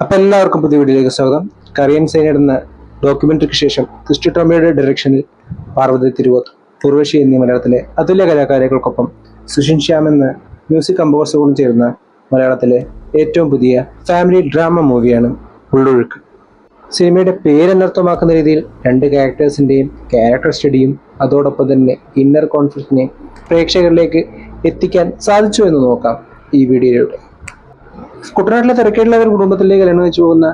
അപ്പം എല്ലാവർക്കും പുതിയ വീഡിയോയിലേക്ക് സ്വാഗതം. കറിയൻ സൈനഡ് എന്ന ഡോക്യുമെന്ററിക്ക് ശേഷം ക്രിസ്റ്റോ ടോമിയുടെ ഡയറക്ഷനിൽ പാർവതി തിരുവോത്ത്, ഉർവശി എന്നീ മലയാളത്തിലെ അതുല്യ കലാകാരികൾക്കൊപ്പം സുഷിൻ ശ്യാം എന്ന മ്യൂസിക് കമ്പോസറും ചേർന്ന മലയാളത്തിലെ ഏറ്റവും പുതിയ ഫാമിലി ഡ്രാമ മൂവിയാണ് ഉള്ളൊഴുക്ക്. സിനിമയുടെ പേരനർത്ഥമാക്കുന്ന രീതിയിൽ രണ്ട് ക്യാരക്ടേഴ്സിൻ്റെയും ക്യാരക്ടർ സ്റ്റഡിയും അതോടൊപ്പം തന്നെ ഇന്നർ കോൺഫ്ലിക്റ്റിനെ പ്രേക്ഷകരിലേക്ക് എത്തിക്കാൻ സാധിച്ചു എന്ന് നോക്കാം ഈ വീഡിയോയിലൂടെ. കുട്ടനാട്ടിലെ തിരക്കേടുള്ള ഒരു കുടുംബത്തിലേക്ക് കല്യാണം വെച്ച് പോകുന്ന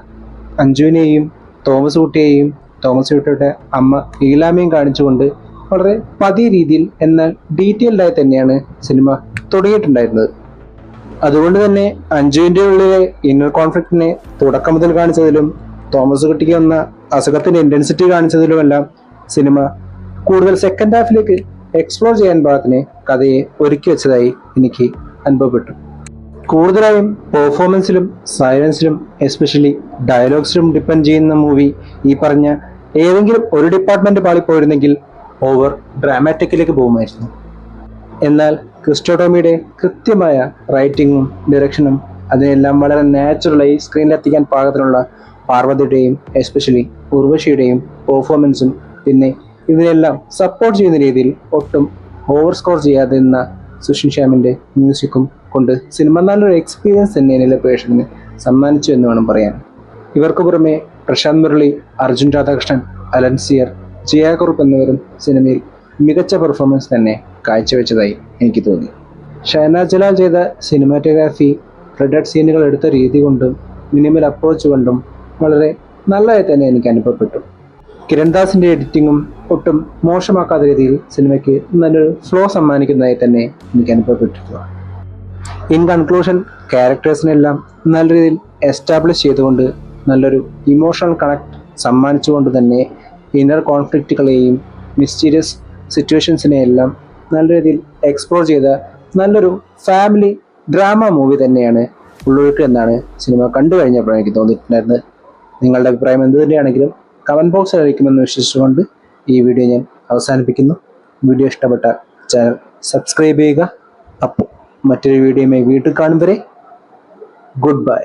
അഞ്ജുവിനെയും തോമസ് കുട്ടിയുടെ അമ്മ ഈലാമയും കാണിച്ചുകൊണ്ട് വളരെ പതിയ രീതിയിൽ എന്നാൽ ഡീറ്റെയിൽഡായി തന്നെയാണ് സിനിമ തുടങ്ങിയിട്ടുണ്ടായിരുന്നത്. അതുകൊണ്ട് തന്നെ അഞ്ജുവിൻ്റെ ഉള്ളിലെ ഇന്നർ കോൺഫ്ലിക്റ്റിനെ തുടക്കം മുതൽ കാണിച്ചതിലും തോമസ് കുട്ടിക്ക് വന്ന അസുഖത്തിന്റെ ഇന്റൻസിറ്റി കാണിച്ചതിലുമെല്ലാം സിനിമ കൂടുതൽ സെക്കൻഡ് ഹാഫിലേക്ക് എക്സ്പ്ലോർ ചെയ്യാൻ പാകത്തിന് കഥയെ ഒരുക്കി വെച്ചതായി എനിക്ക് അനുഭവപ്പെട്ടു. കൂടുതലായും പെർഫോമൻസിലും സൈലൻസിലും എസ്പെഷ്യലി ഡയലോഗ്സിലും ഡിപ്പെൻഡ് ചെയ്യുന്ന മൂവി ഈ പറഞ്ഞ ഏതെങ്കിലും ഒരു ഡിപ്പാർട്ട്മെന്റ് പാളിപ്പോയിരുന്നെങ്കിൽ ഓവർ ഡ്രാമാറ്റിക്കിലേക്ക് പോകുമായിരുന്നു. എന്നാൽ ക്രിസ്റ്റോ ടോമിയുടെ കൃത്യമായ റൈറ്റിങ്ങും ഡയറക്ഷനും അതിനെല്ലാം വളരെ നാച്ചുറലായി സ്ക്രീനിലെത്തിക്കാൻ പാകത്തിനുള്ള പാർവതിയുടെയും എസ്പെഷ്യലി ഉർവശിയുടെയും പെർഫോമൻസും പിന്നെ ഇതിനെല്ലാം സപ്പോർട്ട് ചെയ്യുന്ന രീതിയിൽ ഒട്ടും ഓവർ സ്കോർ ചെയ്യാതെ നിന്ന സുഷിൻ ശ്യാമിന്റെ മ്യൂസിക്കും കൊണ്ട് സിനിമ നല്ലൊരു എക്സ്പീരിയൻസ് തന്നെ എന്നിലെ പ്രേക്ഷകന് സമ്മാനിച്ചു എന്ന് വേണം പറയാൻ. ഇവർക്ക് പുറമെ പ്രശാന്ത് മുരളി, അർജുൻ രാധാകൃഷ്ണൻ, അലൻസിയർ, ജിയ കുറുപ്പ് എന്നിവരും സിനിമയിൽ മികച്ച പെർഫോമൻസ് തന്നെ കാഴ്ചവെച്ചതായി എനിക്ക് തോന്നി. ഷഹനാസ് ജലാൽ ചെയ്ത സിനിമാറ്റോഗ്രാഫി, ഫ്ലഡഡ് സീനുകൾ എടുത്ത രീതി കൊണ്ടും മിനിമൽ അപ്രോച്ച് കൊണ്ടും വളരെ നല്ലതായി തന്നെ എനിക്ക് അനുഭവപ്പെട്ടു. കിരൺദാസിന്റെ എഡിറ്റിങ്ങും ഒട്ടും മോശമാക്കാത്ത രീതിയിൽ സിനിമയ്ക്ക് നല്ലൊരു ഫ്ലോ സമ്മാനിക്കുന്നതായി തന്നെ എനിക്ക് അനുഭവപ്പെട്ടിട്ടുള്ള. ഇൻ കൺക്ലൂഷൻ, ക്യാരക്ടേഴ്സിനെല്ലാം നല്ല രീതിയിൽ എസ്റ്റാബ്ലിഷ് ചെയ്തുകൊണ്ട് നല്ലൊരു ഇമോഷണൽ കണക്ട് സമ്മാനിച്ചുകൊണ്ട് തന്നെ ഇന്നർ കോൺഫ്ലിക്റ്റുകളെയും മിസ്റ്റീരിയസ് സിറ്റുവേഷൻസിനെയെല്ലാം നല്ല രീതിയിൽ എക്സ്പ്ലോർ ചെയ്ത നല്ലൊരു ഫാമിലി ഡ്രാമ മൂവി തന്നെയാണ് ഉള്ളൊഴുക്ക് എന്നാണ് സിനിമ കണ്ടു കഴിഞ്ഞപ്പോൾ എനിക്ക് തോന്നിയിട്ടുണ്ടായിരുന്നത്. നിങ്ങളുടെ അഭിപ്രായം എന്ത് തന്നെയാണെങ്കിലും കമൻറ്റ് ബോക്സിൽ അറിയിക്കുമെന്ന് വിശ്വസിച്ചുകൊണ്ട് ഈ വീഡിയോ ഞാൻ അവസാനിപ്പിക്കുന്നു. വീഡിയോ ഇഷ്ടപ്പെട്ട ചാനൽ സബ്സ്ക്രൈബ് ചെയ്യുക. അപ്പോൾ മറ്റൊരു വീഡിയോയുമായി വീണ്ടും കാണും വരെ ഗുഡ് ബൈ.